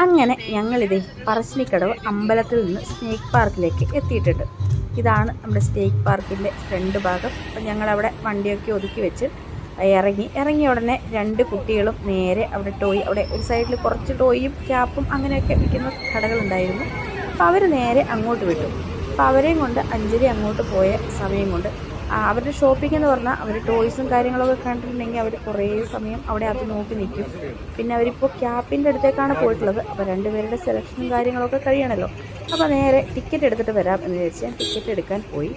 അങ്ങനെ ഞങ്ങളിതേ പറശ്ശിനിക്കടവ് അമ്പലത്തിൽ നിന്ന് സ്നേക്ക് പാർക്കിലേക്ക് എത്തിയിട്ടുണ്ട്. ഇതാണ് നമ്മുടെ സ്നേക്ക് പാർക്കിൻ്റെ ഫ്രണ്ട് ഭാഗം. അപ്പം ഞങ്ങളവിടെ വണ്ടിയൊക്കെ ഒതുക്കി വെച്ച് ഇറങ്ങിയ ഉടനെ രണ്ട് കുട്ടികളും നേരെ അവിടെ ഒരു സൈഡിൽ കുറച്ച് ടോയും ക്യാപ്പും അങ്ങനെയൊക്കെ വിൽക്കുന്ന കടകളുണ്ടായിരുന്നു. അപ്പോൾ അവർ നേരെ അങ്ങോട്ട് വിട്ടു. അപ്പോൾ അവരെയും കൊണ്ട് അഞ്ജലി അങ്ങോട്ട് പോയ സമയം കൊണ്ട് അവരുടെ ഷോപ്പിംഗ് എന്ന് പറഞ്ഞാൽ അവർ ടോയ്സും കാര്യങ്ങളൊക്കെ കണ്ടിട്ടുണ്ടെങ്കിൽ അവർ കുറേ സമയം അവിടെ അത് നോക്കി നിൽക്കും. പിന്നെ അവരിപ്പോൾ ക്യാപ്പിൻ്റെ അടുത്തേക്കാണ് പോയിട്ടുള്ളത്. അപ്പോൾ രണ്ടുപേരുടെ സെലക്ഷനും കാര്യങ്ങളൊക്കെ കഴിയണമല്ലോ. അപ്പോൾ നേരെ ടിക്കറ്റ് എടുത്തിട്ട് വരാം എന്ന് വിചാരിച്ച് ഞാൻ ടിക്കറ്റ് എടുക്കാൻ പോയി.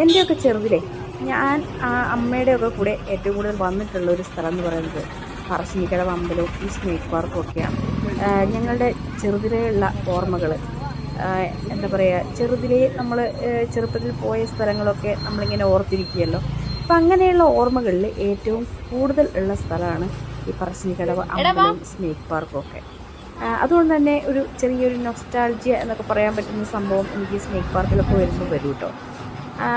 എൻ്റെയൊക്കെ ചെറുതിലേ ഞാൻ അമ്മയുടെയൊക്കെ കൂടെ ഏറ്റവും കൂടുതൽ വന്നിട്ടുള്ളൊരു സ്ഥലം എന്ന് പറയുന്നത് പറശ്ശിനിക്കടവ് അമ്പലവും ഈ സ്നേക്ക് പാർക്കും ഒക്കെയാണ്. ഞങ്ങളുടെ ചെറുതിലെയുള്ള ഓർമ്മകൾ എന്താ പറയുക, ചെറുതിലേ നമ്മൾ ചെറുപ്പത്തിൽ പോയ സ്ഥലങ്ങളൊക്കെ നമ്മളിങ്ങനെ ഓർത്തിരിക്കുകയല്ലോ. അപ്പം അങ്ങനെയുള്ള ഓർമ്മകളിൽ ഏറ്റവും കൂടുതൽ ഉള്ള സ്ഥലമാണ് ഈ പറശ്ശിനിക്കടവ് അമ്പലവും സ്നേക്ക് പാർക്കും ഒക്കെ. അതുകൊണ്ട് തന്നെ ഒരു ചെറിയൊരു നൊസ്റ്റാൾജിയ എന്നൊക്കെ പറയാൻ പറ്റുന്ന സംഭവം എനിക്ക് സ്നേക്ക് പാർക്കിലൊക്കെ വരുമ്പോൾ വരും കേട്ടോ.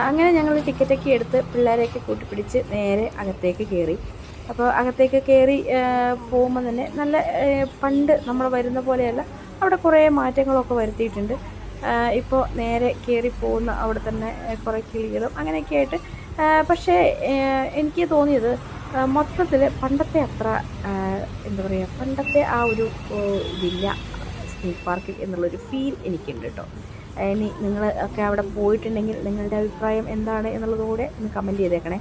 അങ്ങനെ ഞങ്ങൾ ടിക്കറ്റൊക്കെ എടുത്ത് പിള്ളേരെയൊക്കെ കൂട്ടിപ്പിടിച്ച് നേരെ അകത്തേക്ക് കയറി. അപ്പോൾ അകത്തേക്ക് കയറി പോകുമ്പോൾ തന്നെ നല്ല പണ്ട് നമ്മൾ വരുന്ന പോലെയല്ല, അവിടെ കുറേ മാറ്റങ്ങളൊക്കെ വരുത്തിയിട്ടുണ്ട്. ഇപ്പോൾ നേരെ കയറി പോകുന്ന അവിടെ തന്നെ കുറേ കിളികളും അങ്ങനെയൊക്കെ ആയിട്ട്. പക്ഷേ എനിക്ക് തോന്നിയത് മൊത്തത്തിൽ പണ്ടത്തെ അത്ര എന്താ പറയുക, പണ്ടത്തെ ആ ഒരു ഇതില്ല സ്നേക്ക് പാർക്കിൽ എന്നുള്ളൊരു ഫീൽ എനിക്കുണ്ട് കേട്ടോ. ഇനി നിങ്ങൾ ഒക്കെ അവിടെ പോയിട്ടുണ്ടെങ്കിൽ നിങ്ങളുടെ അഭിപ്രായം എന്താണ് എന്നുള്ളതുകൂടെ ഒന്ന് കമൻറ്റ് ചെയ്തേക്കണേ.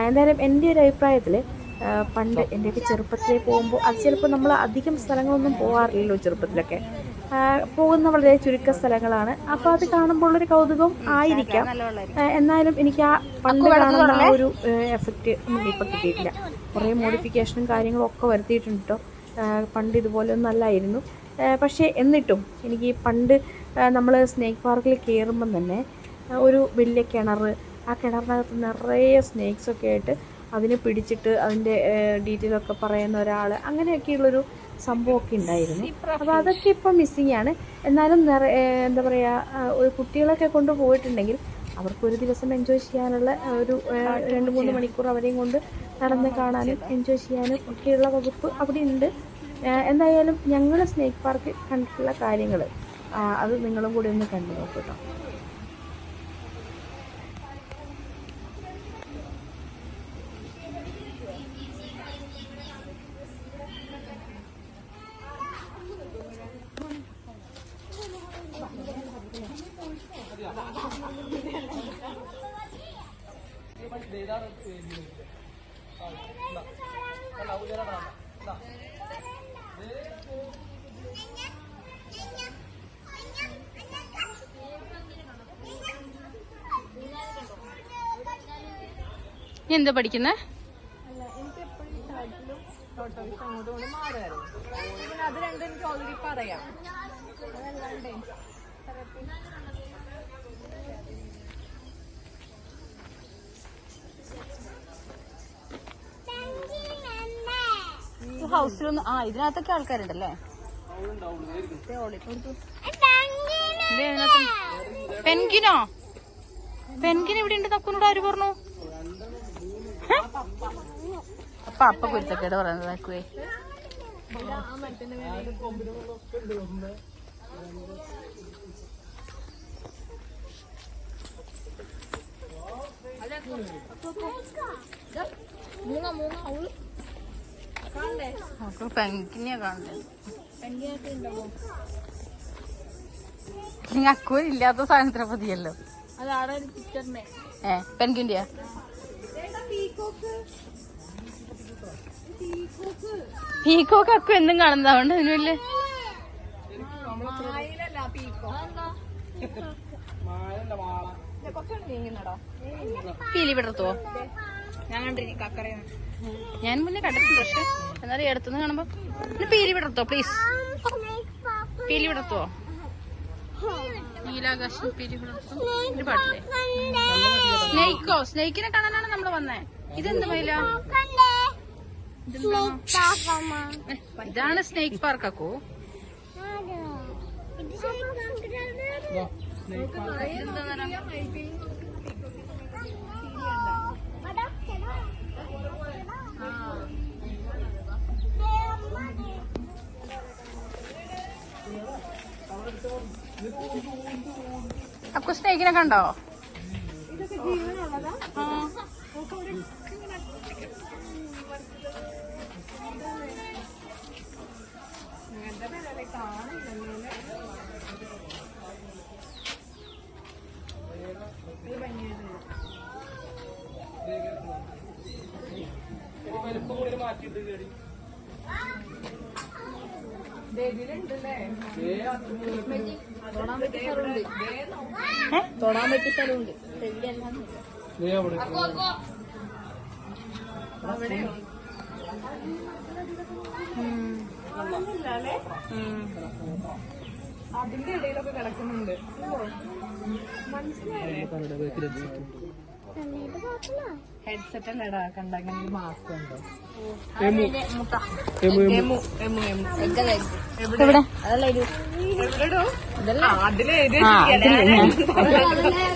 എന്തായാലും എൻ്റെ ഒരു അഭിപ്രായത്തിൽ പണ്ട് എൻ്റെയൊക്കെ ചെറുപ്പത്തിൽ പോകുമ്പോൾ അത് ചിലപ്പോൾ നമ്മൾ അധികം സ്ഥലങ്ങളൊന്നും പോകാറില്ലല്ലോ. ചെറുപ്പത്തിലൊക്കെ പോകുന്ന വളരെ ചുരുക്ക സ്ഥലങ്ങളാണ്. അപ്പോൾ അത് കാണുമ്പോൾ ഉള്ളൊരു കൗതുകം ആയിരിക്കാം. എന്നാലും എനിക്ക് ആ പണ്ട് കാണുന്ന ആ ഒരു എഫക്റ്റ് ഒന്നും ഇപ്പം കിട്ടിയിട്ടില്ല. കുറേ മോഡിഫിക്കേഷനും കാര്യങ്ങളും ഒക്കെ വരുത്തിയിട്ടുണ്ട് കേട്ടോ. പണ്ട് ഇതുപോലെ ഒന്നും അല്ലായിരുന്നു. പക്ഷേ എന്നിട്ടും എനിക്ക് പണ്ട് നമ്മൾ സ്നേക്ക് പാർക്കിൽ കയറുമ്പം തന്നെ ഒരു വലിയ കിണർ, ആ കിണറിനകത്ത് നിറയെ സ്നേക്സൊക്കെ ആയിട്ട് അതിനെ പിടിച്ചിട്ട് അതിൻ്റെ ഡീറ്റെയിലൊക്കെ പറയുന്ന ഒരാൾ, അങ്ങനെയൊക്കെയുള്ളൊരു സംഭവമൊക്കെ ഉണ്ടായിരുന്നു. അപ്പോൾ അതൊക്കെ ഇപ്പോൾ മിസ്സിങ് ആണ്. എന്നാലും എന്താ പറയുക, ഒരു കുട്ടികളൊക്കെ കൊണ്ട് പോയിട്ടുണ്ടെങ്കിൽ അവർക്കൊരു ദിവസം എൻജോയ് ചെയ്യാനുള്ള ഒരു 2-3 മണിക്കൂർ അവരെയും കൊണ്ട് നടന്ന് കാണാനും എൻജോയ് ചെയ്യാനും ഒക്കെയുള്ള വകുപ്പ് അവിടെ ഉണ്ട്. എന്തായാലും ഞങ്ങൾ സ്നേക്ക് പാർക്ക് കണ്ടിട്ടുള്ള കാര്യങ്ങൾ അത് നിങ്ങളും കൂടി ഒന്ന് കണ്ടു നോക്കട്ടോ. എന്താ പഠിക്കുന്നേ? അത് രണ്ടും എനിക്ക് ഓൾറെഡി പറയാം. ഹൗസിലൊന്നും ഇതിനകത്തൊക്കെ ആൾക്കാരുണ്ടല്ലേ. പെൻഗിനോ? പെൻഗിൻ ഇവിടെ ഉണ്ട് തക്കുന്നോട് ആര് പറഞ്ഞു? അപ്പ കുരുത്തക്കേട് പറയുന്നത് നോക്കുവേ. പെൻഗിനെയാ കാണണ്ടേ? അക്കൂരില്ലാത്ത സാധനത്തിനെ പതിയല്ലോ. പെൻഗിന്റെയാ? പീക്കോക്ക് അക്കു എന്നും കാണുന്നതുകൊണ്ട് ഇതിനുള്ളിൽ പീലി വിടർത്തുവോ? ഞാൻ മുന്നേ കണ്ടിട്ടുണ്ട്. പക്ഷെ എന്നാലും അടുത്തുനിന്ന് കാണുമ്പോ പീലി വിടർത്തോ പ്ലീസ്? പീലി വിടർത്തുവോ? നീലാകാശം പീലി വിടർത്തും ഒരു പാട്ടില്ലേ? സ്നേക്കോ? സ്നേക്കിനെ കാണാനാണ് നമ്മള് വന്നേ. ഇതെന്ത് മയില? ഇതാണ് സ്നേക്ക് പാർക്ക് ആക്കോ? അക്കു സ്നേഹിനെ കണ്ടോ? ഇതൊക്കെ ജീവനുള്ളതാ? തൊടാൻ പറ്റിയ സ്ഥലമുണ്ട്. അതിന്റെ ഇടയിലൊക്കെ കിടക്കുന്നുണ്ട്. ഹെഡ്സെറ്റ് അല്ലേടാ കണ്ടെങ്കിൽ മാസ്ക് ഉണ്ടോ?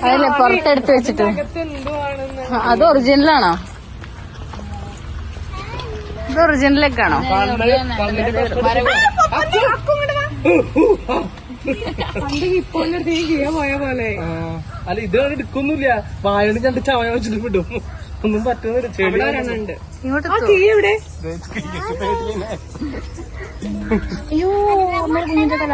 അതല്ലേ പുറത്തെടുത്ത് വെച്ചിട്ട്. അത് ഒറിജിനലാണോ? ഇത് ഒറിജിനലൊക്കെയാണോ? പോയ പോലെ. അല്ല ഇത് എടുക്കൊന്നുമില്ല. വായോണ്ട് രണ്ട് ചവയ വെച്ചിട്ട് വിടും. ഒന്നും പറ്റുന്നില്ല. ചെടി ഇങ്ങോട്ട് എവിടെ? അയ്യോ കുഞ്ഞിന്റെ തല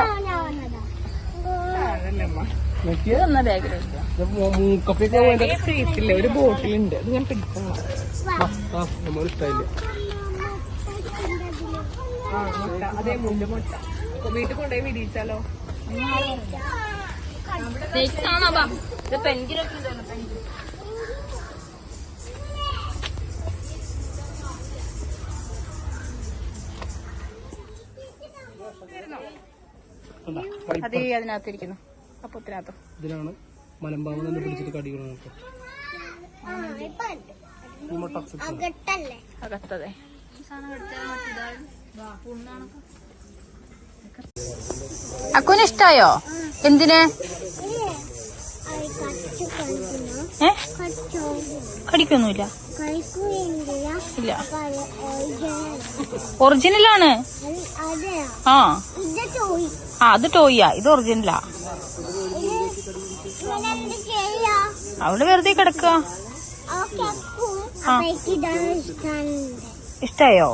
ഇതെന്നാ ബാഗിലേക്ക് മൂക്കപ്പൊക്കെ ഫ്രീസില്ലേ ഒരു ബോട്ടിലുണ്ട്. അത് ഞാൻ പിടിക്കണം. നമ്മൾ ഇഷ്ടമില്ല. മുട്ട അതേ മുട്ട വീട്ടിൽ കൊണ്ടുപോയി വിരിയിച്ചാലോ? അത് അതിനകത്തിരിക്കുന്നു. അപ്പത്തിനകത്തോ ഇതിലാണ് മലമ്പാമ്പ് തന്നെ പിടിച്ചിട്ട് കടിക്കണം. അകത്തതെ അക്കുന് ഇഷ്ടായോ? എന്തിന്? കടിക്കൊന്നുമില്ല. ഇല്ല ഒറിജിനലാണ്. ആ അത് ടോയ്യാ. ഇത് ഒറിജിനലാ. അവള് വെറുതെ കിടക്കുക. ഇഷ്ടായോ?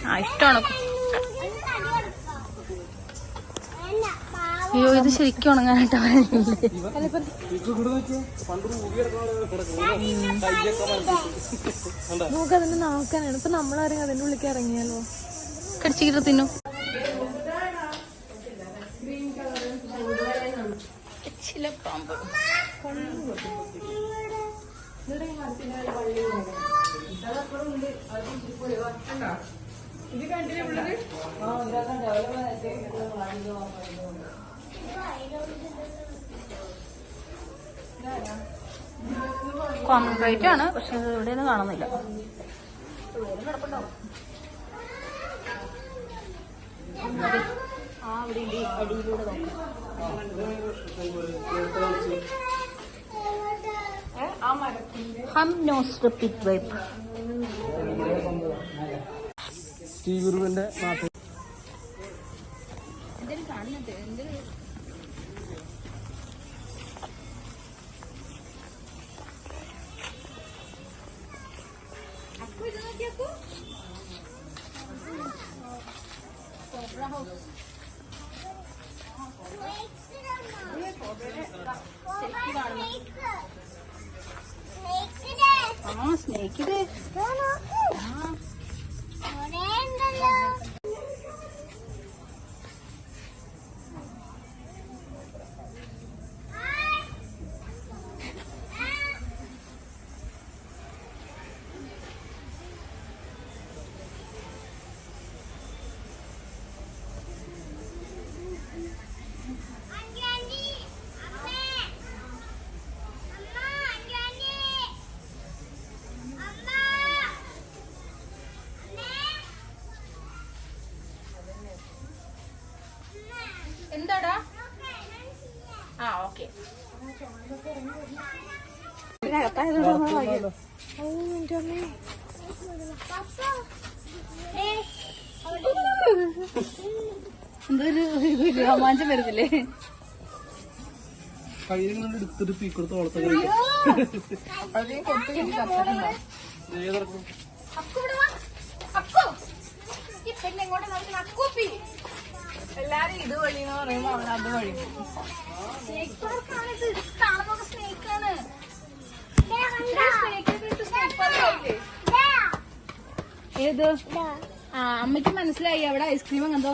ആ ഇഷ്ടമാണ്. അയ്യോ ഇത് ശരിക്കും ഉണങ്ങാനായിട്ട് നമുക്ക് അതിന്റെ നോക്കാനാണ്. ഇപ്പൊ നമ്മളാരും അതിന്റെ ഉള്ളിലേക്ക് ഇറങ്ങിയാലോ? കടിച്ചിട്ട് തിന്നു. പാമ്പ് കോൺക്രീറ്റ് ആണ്. പക്ഷെ ഇത് ഇവിടെയൊന്നും കാണുന്നില്ല. സ്റ്റീവിന്റെ നാട്ടിൽ സ്നേക്ക് ഇത് എന്താടാ? ആ ഓക്കെ. എന്തൊരു രോമാഞ്ചം വരുന്നില്ലേ? കയ്യിലും എടുത്തിട്ട് പീക്കൊടുത്ത് വളർത്തൊക്കെ എല്ലാരും ഇത് വഴി എന്ന് പറയുമ്പോ അവൻ അത് വഴി. ഏത്? ആ അമ്മയ്ക്ക് മനസ്സിലായി അവിടെ ഐസ്ക്രീം എന്തോ.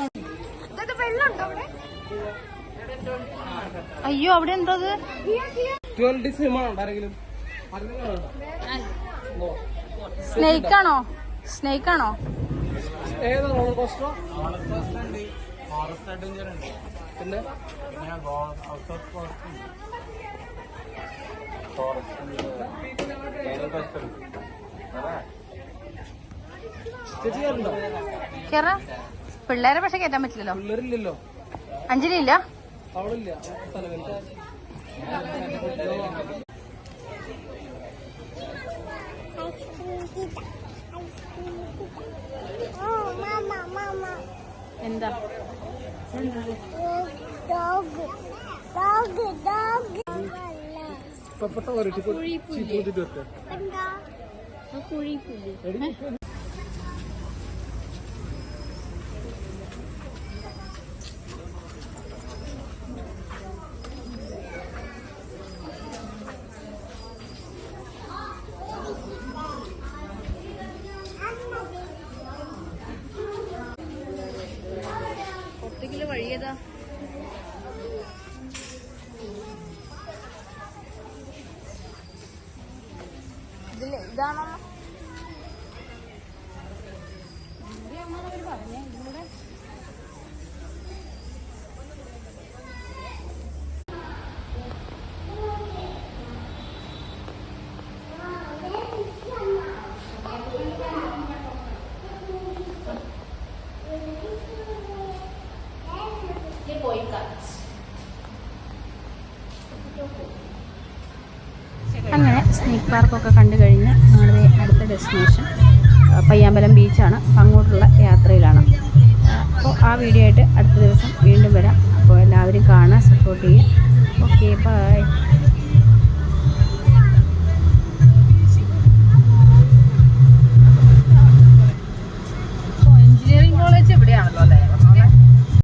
അയ്യോ അവിടെ എന്തോ സ്നേക്കാണോ? സ്നേക്കാണോ? ഏതാ റോളർ കോസ്റ്ററോ? പിന്നെ ചേച്ചി കയറുണ്ടോ? കേറ. പിള്ളേരെ പക്ഷെ കയറ്റാൻ പറ്റില്ലല്ലോ. പിള്ളേരില്ലല്ലോ. അഞ്ജലി ഇല്ല. അവളില്ല. തലവേദന. എന്താ? ഇപ്പത്തെ ഒരട്ടി ചീറ്റ് വെക്ക. ഒറ്റക്കില് വഴിയേതാ? ഇതാണോ? പറഞ്ഞേ ഇതിലൂടെ അങ്ങനെ സ്നേക്ക് പാർക്കൊക്കെ കണ്ടു കഴിഞ്ഞ് ഞങ്ങളുടെ അടുത്ത ഡെസ്റ്റിനേഷൻ പയ്യാമ്പലം ബീച്ചാണ്. അങ്ങോട്ടുള്ള യാത്രയിലാണ്. അപ്പോൾ ആ വീഡിയോ ആയിട്ട് അടുത്ത ദിവസം വീണ്ടും വരാം. അപ്പോൾ എല്ലാവരും കാണാൻ സപ്പോർട്ട് ചെയ്യുക. Okay, bye. എഞ്ചിനീയറിംഗ് കോളേജ് എവിടെയാണല്ലോ അല്ലേ?